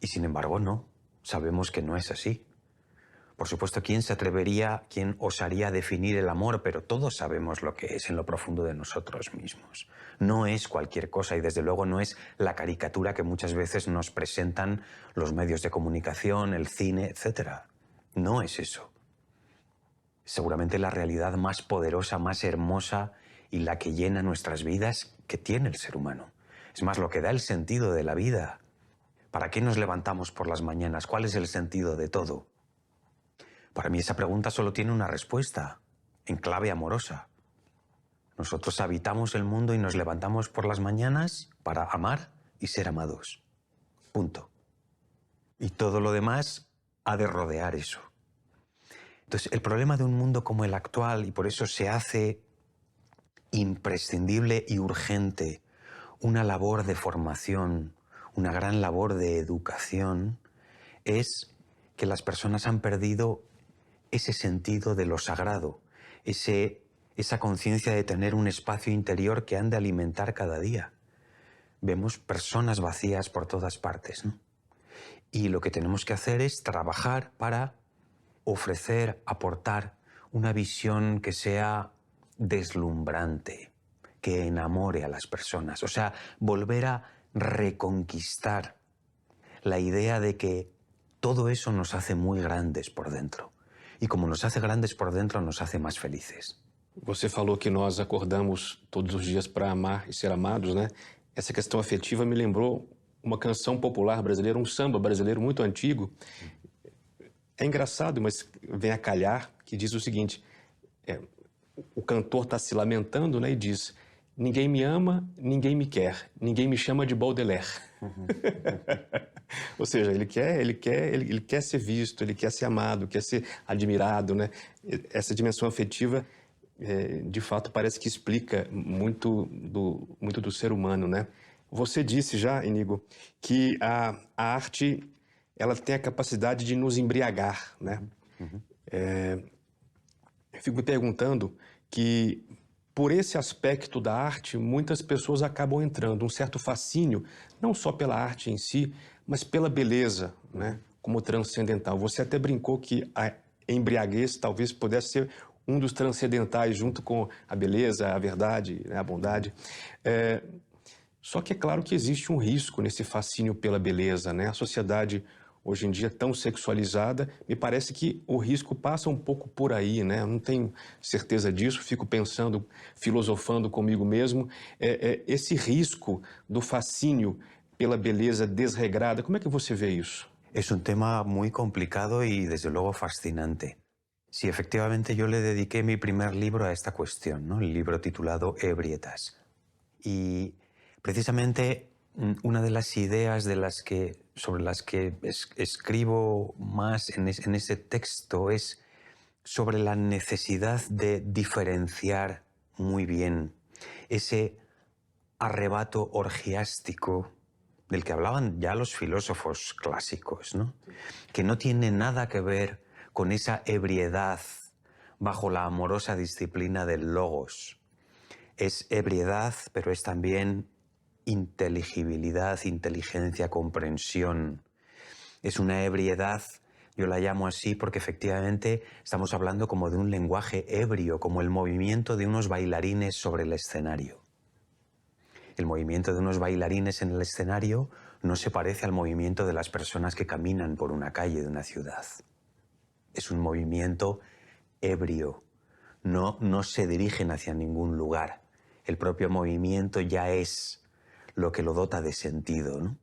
Y sin embargo no, sabemos que no es así. Por supuesto, ¿quién se atrevería, quién osaría definir el amor? Pero todos sabemos lo que es en lo profundo de nosotros mismos. No es cualquier cosa y desde luego no es la caricatura que muchas veces nos presentan los medios de comunicación, el cine, etc. No es eso. Seguramente la realidad más poderosa, más hermosa y la que llena nuestras vidas que tiene el ser humano. Es más, lo que da el sentido de la vida. ¿Para qué nos levantamos por las mañanas? ¿Cuál es el sentido de todo? Para mí esa pregunta solo tiene una respuesta, en clave amorosa. Nosotros habitamos el mundo y nos levantamos por las mañanas para amar y ser amados. Punto. Y todo lo demás ha de rodear eso. Entonces, el problema de un mundo como el actual, y por eso se hace imprescindible y urgente una labor de formación, una gran labor de educación, es que las personas han perdido ese sentido de lo sagrado, esa conciencia de tener un espacio interior que han de alimentar cada día. Vemos personas vacías por todas partes, ¿no? Y lo que tenemos que hacer es trabajar para ofrecer, aportar una visión que sea deslumbrante, que enamore a las personas. O sea, volver a reconquistar la idea de que todo eso nos hace muy grandes por dentro. E como nos hace grandes por dentro, nos hace mais felizes. Você falou que nós acordamos todos os dias para amar e ser amados, né? Essa questão afetiva me lembrou uma canção popular brasileira, um samba brasileiro muito antigo. É engraçado, mas vem a calhar, que diz o seguinte, o cantor está se lamentando, né, e diz: ninguém me ama, ninguém me quer, ninguém me chama de Baudelaire. Ou seja, ele quer ser visto, ele quer ser amado, quer ser admirado, né? Essa dimensão afetiva de fato parece que explica muito do ser humano, né? Você disse já, Iñigo, que a arte ela tem a capacidade de nos embriagar, né? Eu fico me perguntando que, por esse aspecto da arte, muitas pessoas acabam entrando um certo fascínio, não só pela arte em si, mas pela beleza, né? Como transcendental. Você até brincou que a embriaguez talvez pudesse ser um dos transcendentais, junto com a beleza, a verdade, né? A bondade. Só que é claro que existe um risco nesse fascínio pela beleza, né? A sociedade hoje em dia tão sexualizada, me parece que o risco passa um pouco por aí, né? Eu não tenho certeza disso, fico pensando, filosofando comigo mesmo. Esse risco do fascínio pela beleza desregrada, como é que você vê isso? Es un tema muy complicado y desde luego fascinante. Sí, efectivamente yo le dediqué mi primer libro a esta cuestión, ¿no? El libro titulado Ebrietas. Y precisamente una de las ideas sobre las que escribo más en ese texto es sobre la necesidad de diferenciar muy bien ese arrebato orgiástico del que hablaban ya los filósofos clásicos, ¿no? Que no tiene nada que ver con esa ebriedad bajo la amorosa disciplina del logos. Es ebriedad, pero es también inteligibilidad, inteligencia, comprensión. Es una ebriedad, yo la llamo así porque efectivamente estamos hablando como de un lenguaje ebrio, como el movimiento de unos bailarines sobre el escenario. El movimiento de unos bailarines en el escenario no se parece al movimiento de las personas que caminan por una calle de una ciudad. Es un movimiento ebrio, no se dirigen hacia ningún lugar. El propio movimiento ya es lo que lo dota de sentido, ¿no?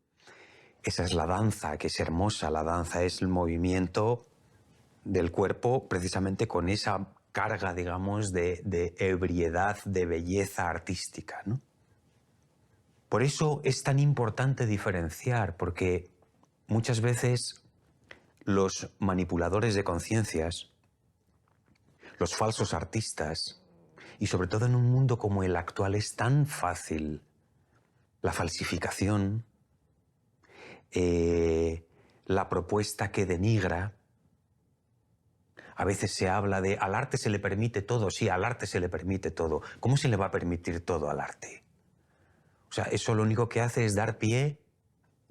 Esa es la danza, que es hermosa. La danza es el movimiento del cuerpo precisamente con esa carga, digamos, de ebriedad, de belleza artística, ¿no? Por eso es tan importante diferenciar, porque muchas veces los manipuladores de conciencias, los falsos artistas, y sobre todo en un mundo como el actual es tan fácil la falsificación, la propuesta que denigra. A veces se habla de al arte se le permite todo. Sí, al arte se le permite todo. ¿Cómo se le va a permitir todo al arte? O sea, eso lo único que hace es dar pie,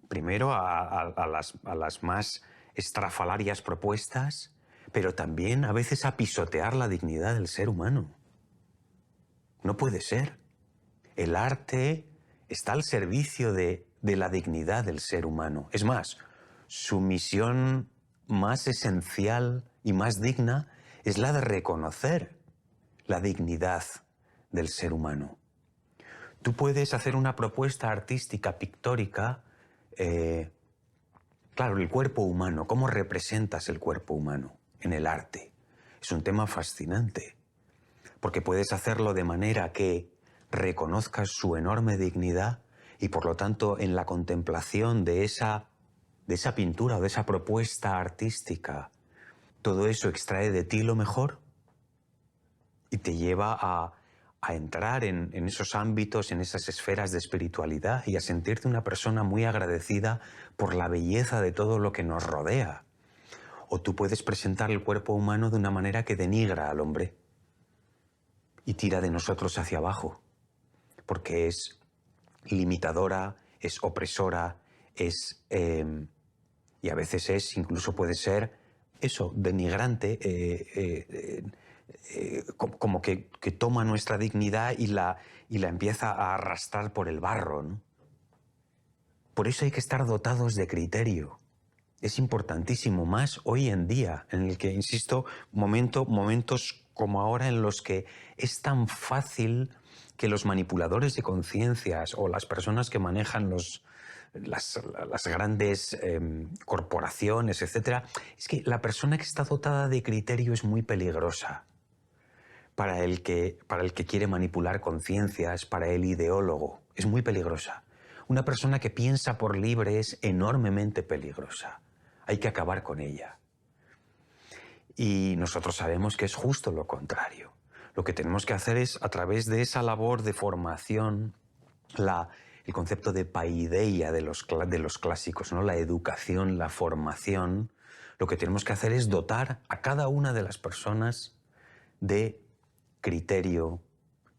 primero, a las más estrafalarias propuestas, pero también a veces a pisotear la dignidad del ser humano. No puede ser. El arte está al servicio de la dignidad del ser humano. Es más, su misión más esencial y más digna es la de reconocer la dignidad del ser humano. Tú puedes hacer una propuesta artística, pictórica, claro, el cuerpo humano, ¿cómo representas el cuerpo humano en el arte? Es un tema fascinante, porque puedes hacerlo de manera que reconozcas su enorme dignidad y por lo tanto en la contemplación de esa pintura o de esa propuesta artística, todo eso extrae de ti lo mejor y te lleva a entrar en esos ámbitos, en esas esferas de espiritualidad y a sentirte una persona muy agradecida por la belleza de todo lo que nos rodea. O tú puedes presentar el cuerpo humano de una manera que denigra al hombre y tira de nosotros hacia abajo, porque es limitadora, es opresora, y a veces incluso puede ser eso, denigrante, como que toma nuestra dignidad y la empieza a arrastrar por el barro, ¿no? Por eso hay que estar dotados de criterio. Es importantísimo, más hoy en día, en el que, insisto, momentos como ahora en los que es tan fácil que los manipuladores de conciencias o las personas que manejan las grandes corporaciones, etc. Es que la persona que está dotada de criterio es muy peligrosa para el que quiere manipular conciencias, para el ideólogo. Es muy peligrosa. Una persona que piensa por libre es enormemente peligrosa. Hay que acabar con ella. Y nosotros sabemos que es justo lo contrario. lo que tenemos que hacer es, a través de esa labor de formación, el concepto de paideia de los clásicos, ¿no? La educación, la formación, lo que tenemos que hacer es dotar a cada una de las personas de criterio,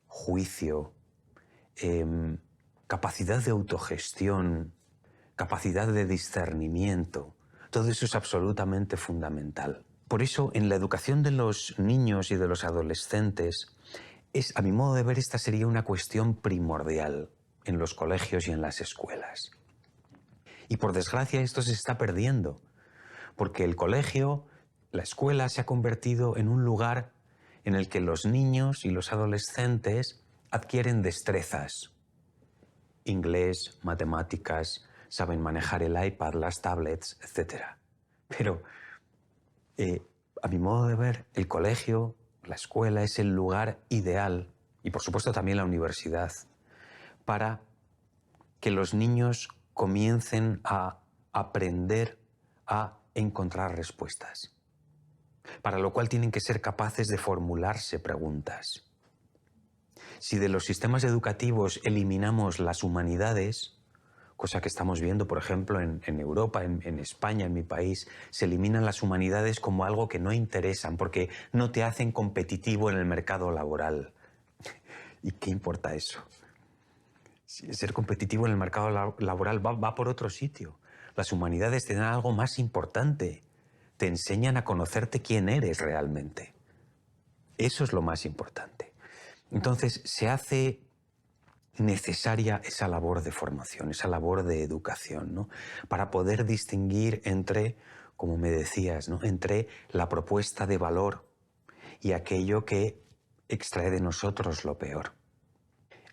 juicio, capacidad de autogestión, capacidad de discernimiento. Todo eso es absolutamente fundamental. Por eso, en la educación de los niños y de los adolescentes, a mi modo de ver, esta sería una cuestión primordial en los colegios y en las escuelas. Y por desgracia esto se está perdiendo, porque el colegio, la escuela, se ha convertido en un lugar en el que los niños y los adolescentes adquieren destrezas. Inglés, matemáticas, saben manejar el iPad, las tablets, etc. Pero, a mi modo de ver, el colegio, la escuela es el lugar ideal, y por supuesto también la universidad, para que los niños comiencen a aprender a encontrar respuestas, para lo cual tienen que ser capaces de formularse preguntas. Si de los sistemas educativos eliminamos las humanidades, cosa que estamos viendo, por ejemplo, en Europa, en España, en mi país, se eliminan las humanidades como algo que no interesan, porque no te hacen competitivo en el mercado laboral. ¿Y qué importa eso? Ser competitivo en el mercado laboral va por otro sitio. Las humanidades te dan algo más importante. Te enseñan a conocerte quién eres realmente. Eso es lo más importante. Entonces, se hace necesaria esa labor de formación, esa labor de educación, ¿no? Para poder distinguir entre, como me decías, ¿no? Entre la propuesta de valor y aquello que extrae de nosotros lo peor.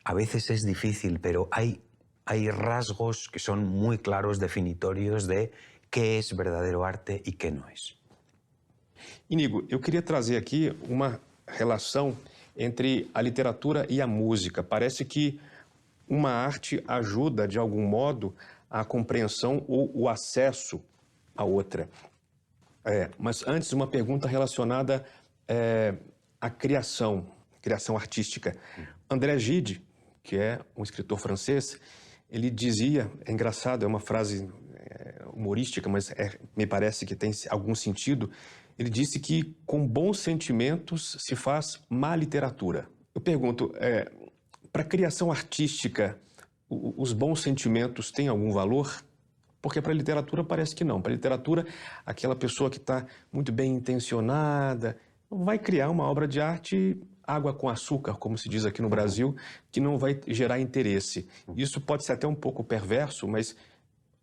A veces es difícil, pero hay rasgos que son muy claros, definitorios de qué es verdadero arte e qué não é. Inigo, eu queria trazer aqui uma relação entre a literatura e a música. Parece que uma arte ajuda, de algum modo, a compreensão ou o acesso à outra. Mas antes, uma pergunta relacionada à criação artística. André Gide, que é um escritor francês, ele dizia, é engraçado, é uma frase humorística, mas me parece que tem algum sentido, ele disse que com bons sentimentos se faz má literatura. Eu pergunto, para a criação artística, os bons sentimentos têm algum valor? Porque para a literatura parece que não. Para a literatura, aquela pessoa que está muito bem intencionada vai criar uma obra de arte água com açúcar, como se diz aqui no Brasil, que não vai gerar interesse. Isso pode ser até um pouco perverso, mas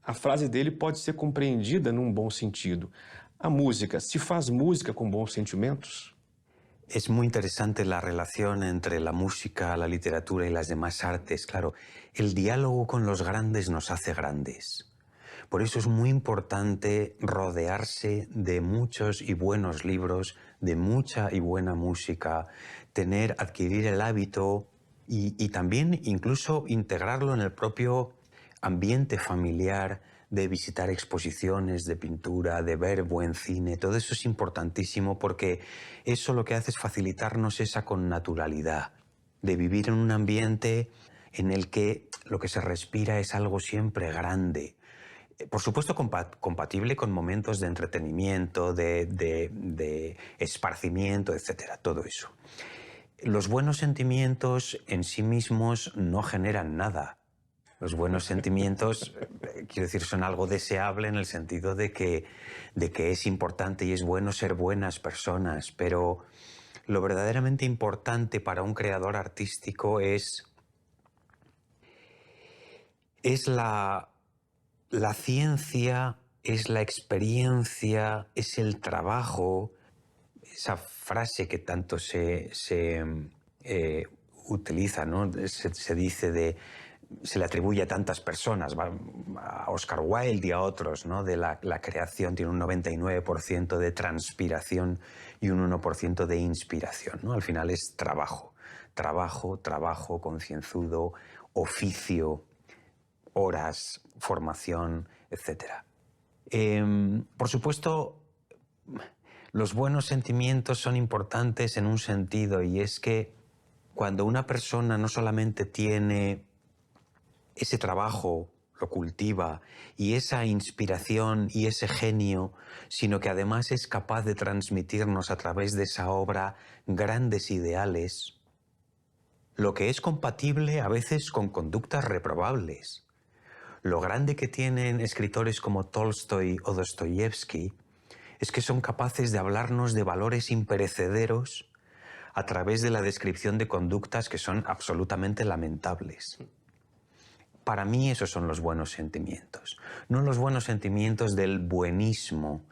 a frase dele pode ser compreendida num bom sentido. A música, se faz música com bons sentimentos? Es muy interesante la relación entre la música, la literatura y las demás artes. Claro, el diálogo con los grandes nos hace grandes. Por eso es muy importante rodearse de muchos y buenos libros, de mucha y buena música, adquirir el hábito y también incluso integrarlo en el propio ambiente familiar, de visitar exposiciones de pintura, de ver buen cine. Todo eso es importantísimo porque eso lo que hace es facilitarnos esa connaturalidad, de vivir en un ambiente en el que lo que se respira es algo siempre grande. Por supuesto, compatible con momentos de entretenimiento, de esparcimiento, etc. Todo eso. Los buenos sentimientos en sí mismos no generan nada. Los buenos sentimientos, quiero decir, son algo deseable en el sentido de que es importante y es bueno ser buenas personas, pero lo verdaderamente importante para un creador artístico es la ciencia, es la experiencia, es el trabajo, esa frase que tanto se utiliza, ¿no? Se dice se le atribuye a tantas personas, a Oscar Wilde y a otros, ¿no? De la creación tiene un 99% de transpiración y un 1% de inspiración, ¿no? Al final es trabajo, concienzudo, oficio, horas, formación, etc. Por supuesto, Los buenos sentimientos son importantes en un sentido, y es que cuando una persona no solamente tiene ese trabajo, lo cultiva, y esa inspiración y ese genio, sino que además es capaz de transmitirnos a través de esa obra grandes ideales, lo que es compatible a veces con conductas reprobables. Lo grande que tienen escritores como Tolstoy o Dostoyevsky es que son capaces de hablarnos de valores imperecederos a través de la descripción de conductas que son absolutamente lamentables. Para mí esos son los buenos sentimientos, no los buenos sentimientos del buenismo,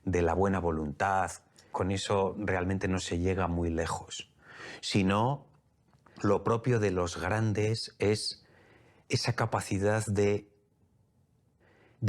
de la buena voluntad. Con eso realmente no se llega muy lejos, sino lo propio de los grandes es esa capacidad de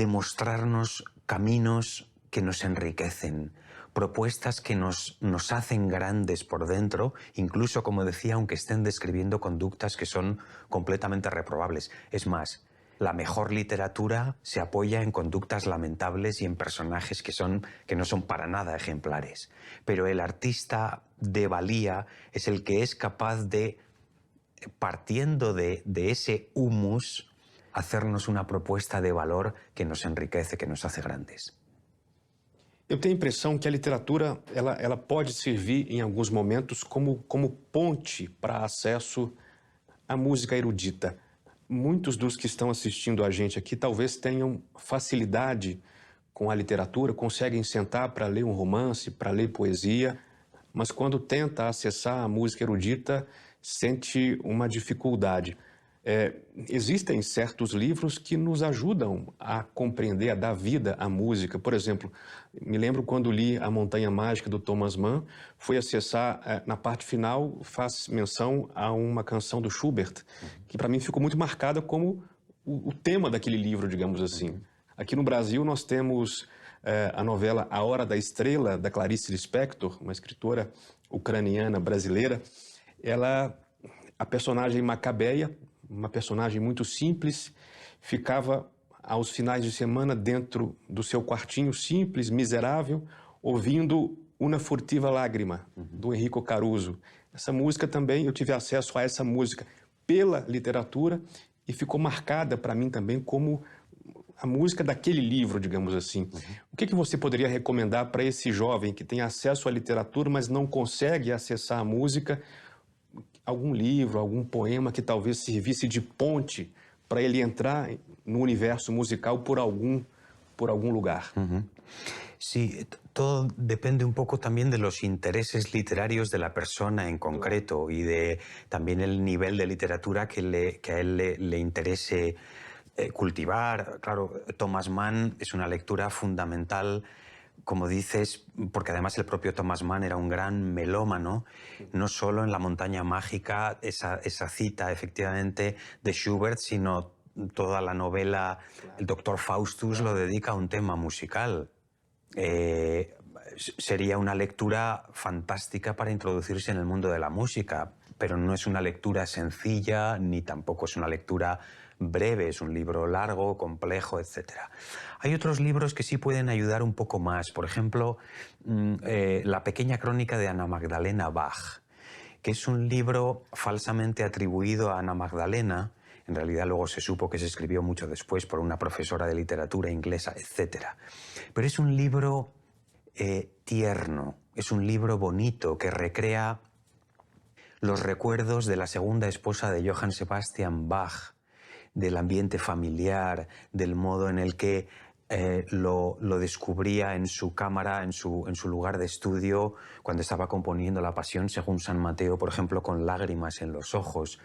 mostrarnos caminos que nos enriquecen, propuestas que nos hacen grandes por dentro, incluso, como decía, aunque estén describiendo conductas que son completamente reprobables. Es más, la mejor literatura se apoya en conductas lamentables y en personajes que no son para nada ejemplares. Pero el artista de valía es el que es capaz de, partiendo de ese humus, hacernos uma proposta de valor que nos enriquece, que nos hace grandes. Eu tenho a impressão que a literatura ela pode servir em alguns momentos como ponte para acesso à música erudita. Muitos dos que estão assistindo a gente aqui talvez tenham facilidade com a literatura, conseguem sentar para ler um romance, para ler poesia, mas quando tenta acessar a música erudita, sente uma dificuldade. Existem certos livros que nos ajudam a compreender, a dar vida à música. Por exemplo, me lembro quando li A Montanha Mágica, do Thomas Mann, fui acessar, na parte final, faz menção a uma canção do Schubert, que para mim ficou muito marcada como o tema daquele livro, digamos assim. Aqui no Brasil nós temos a novela A Hora da Estrela, da Clarice Lispector, uma escritora ucraniana brasileira. A personagem Macabeia, uma personagem muito simples, ficava aos finais de semana dentro do seu quartinho simples, miserável, ouvindo Una Furtiva Lágrima, do Enrico Caruso. Essa música também, eu tive acesso a essa música pela literatura e ficou marcada para mim também como a música daquele livro, digamos assim. O que você poderia recomendar para esse jovem que tem acesso à literatura, mas não consegue acessar a música? Algum livro, algum poema que talvez servisse de ponte para ele entrar no universo musical por algum lugar. Sí, todo depende un poco también de los intereses literarios de la persona en concreto y de también el nivel de literatura que a él le interese cultivar. Claro, Thomas Mann es una lectura fundamental, como dices, porque además el propio Thomas Mann era un gran melómano, no solo en La Montaña Mágica, esa cita efectivamente de Schubert, sino toda la novela, el Doctor Faustus lo dedica a un tema musical. Sería una lectura fantástica para introducirse en el mundo de la música, pero no es una lectura sencilla ni tampoco es una lectura breve, es un libro largo, complejo, etc. Hay otros libros que sí pueden ayudar un poco más. Por ejemplo, La pequeña crónica de Ana Magdalena Bach, que es un libro falsamente atribuido a Ana Magdalena. En realidad luego se supo que se escribió mucho después por una profesora de literatura inglesa, etc. Pero es un libro tierno, es un libro bonito que recrea los recuerdos de la segunda esposa de Johann Sebastian Bach, del ambiente familiar, del modo en el que lo descubría en su cámara, en su lugar de estudio, cuando estaba componiendo la Pasión según San Mateo, por ejemplo, con lágrimas en los ojos.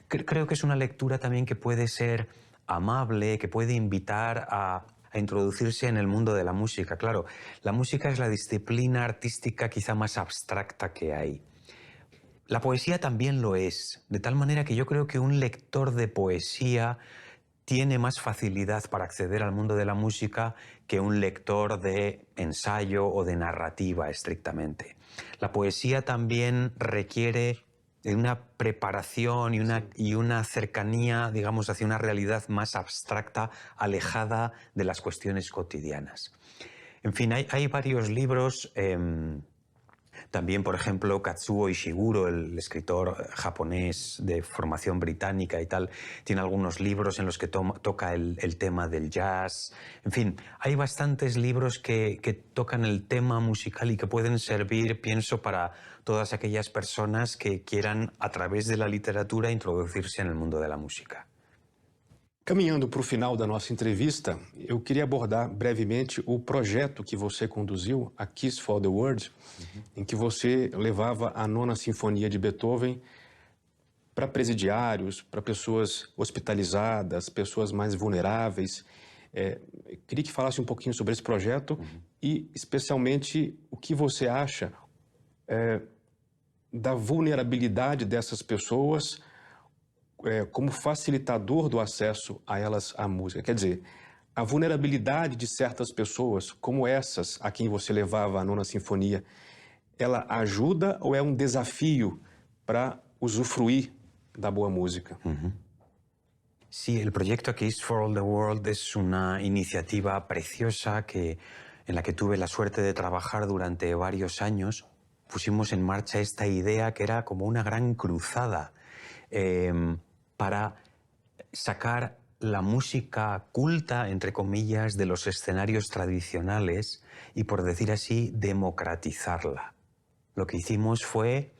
Creo que es una lectura también que puede ser amable, que puede invitar a introducirse en el mundo de la música. Claro, la música es la disciplina artística quizá más abstracta que hay. La poesía también lo es, de tal manera que yo creo que un lector de poesía tiene más facilidad para acceder al mundo de la música que un lector de ensayo o de narrativa estrictamente. La poesía también requiere de una preparación y una cercanía, digamos, hacia una realidad más abstracta, alejada de las cuestiones cotidianas. En fin, hay varios libros. También, por ejemplo, Kazuo Ishiguro, el escritor japonés de formación británica y tal, tiene algunos libros en los que toca el tema del jazz. En fin, hay bastantes libros que tocan el tema musical y que pueden servir, pienso, para todas aquellas personas que quieran, a través de la literatura, introducirse en el mundo de la música. Caminhando para o final da nossa entrevista, eu queria abordar brevemente o projeto que você conduziu, a Kiss for the World, em que você levava a Nona Sinfonia de Beethoven para presidiários, para pessoas hospitalizadas, pessoas mais vulneráveis. Eu queria que falasse um pouquinho sobre esse projeto e, especialmente, o que você acha da vulnerabilidade dessas pessoas como facilitador do acesso a elas à música. Quer dizer, a vulnerabilidade de certas pessoas, como essas a quem você levava a Nona Sinfonia, ela ajuda ou é um desafio para usufruir da boa música? Sí, el proyecto Kiss for All the World es una iniciativa preciosa en la que tuve la suerte de trabajar durante varios años. Pusimos en marcha esta idea que era como una gran cruzada para sacar la música culta, entre comillas, de los escenarios tradicionales y, por decir así, democratizarla. Lo que hicimos fue,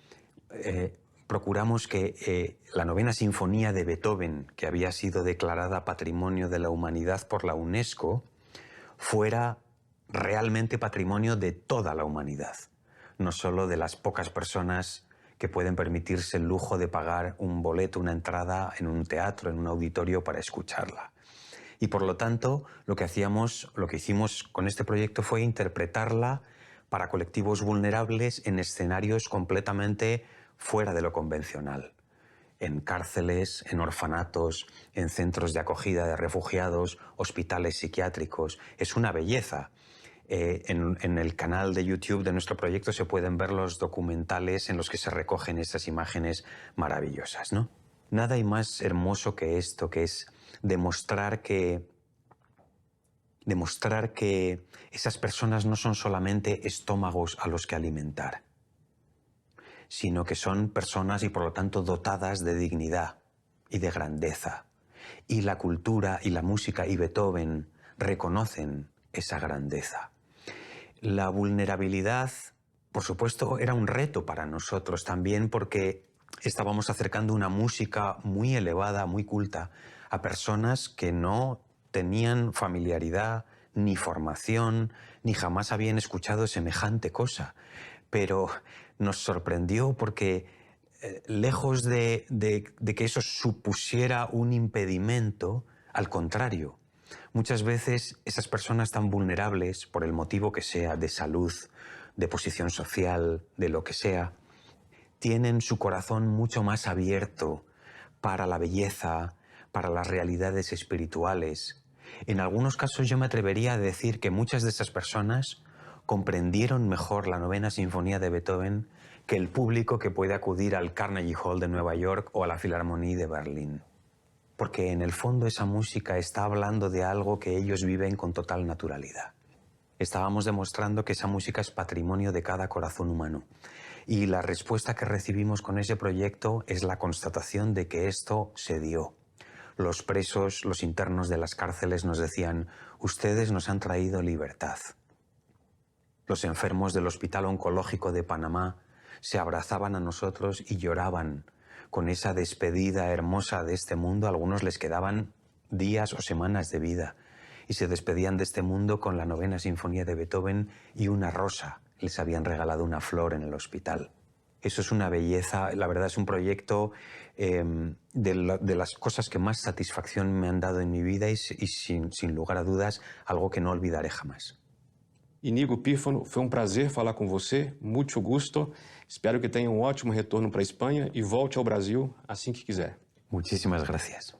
procuramos que la Novena Sinfonía de Beethoven, que había sido declarada Patrimonio de la Humanidad por la UNESCO, fuera realmente patrimonio de toda la humanidad, no solo de las pocas personas que pueden permitirse el lujo de pagar un boleto, una entrada en un teatro, en un auditorio para escucharla. Y por lo tanto, lo que hicimos con este proyecto fue interpretarla para colectivos vulnerables en escenarios completamente fuera de lo convencional. En cárceles, en orfanatos, en centros de acogida de refugiados, hospitales psiquiátricos. Es una belleza. En el canal de YouTube de nuestro proyecto se pueden ver los documentales en los que se recogen esas imágenes maravillosas, ¿no? Nada hay más hermoso que esto, que es demostrar que esas personas no son solamente estómagos a los que alimentar, sino que son personas y por lo tanto dotadas de dignidad y de grandeza. Y la cultura y la música y Beethoven reconocen esa grandeza. La vulnerabilidad, por supuesto, era un reto para nosotros también porque estábamos acercando una música muy elevada, muy culta, a personas que no tenían familiaridad, ni formación, ni jamás habían escuchado semejante cosa. Pero nos sorprendió porque, lejos de que eso supusiera un impedimento, al contrario, muchas veces esas personas tan vulnerables, por el motivo que sea, de salud, de posición social, de lo que sea, tienen su corazón mucho más abierto para la belleza, para las realidades espirituales. En algunos casos yo me atrevería a decir que muchas de esas personas comprendieron mejor la Novena Sinfonía de Beethoven que el público que puede acudir al Carnegie Hall de Nueva York o a la Philharmonie de Berlín. Porque en el fondo esa música está hablando de algo que ellos viven con total naturalidad. Estábamos demostrando que esa música es patrimonio de cada corazón humano. Y la respuesta que recibimos con ese proyecto es la constatación de que esto se dio. Los presos, los internos de las cárceles nos decían: ustedes nos han traído libertad. Los enfermos del Hospital Oncológico de Panamá se abrazaban a nosotros y lloraban con esa despedida hermosa de este mundo. A algunos les quedaban días o semanas de vida y se despedían de este mundo con la Novena Sinfonía de Beethoven y una rosa. Les habían regalado una flor en el hospital. Eso es una belleza, la verdad es un proyecto de las cosas que más satisfacción me han dado en mi vida y sin lugar a dudas algo que no olvidaré jamás. Iñigo Pífano, foi um prazer falar com você, muito gusto. Espero que tenha um ótimo retorno para a Espanha e volte ao Brasil assim que quiser. Muchísimas gracias.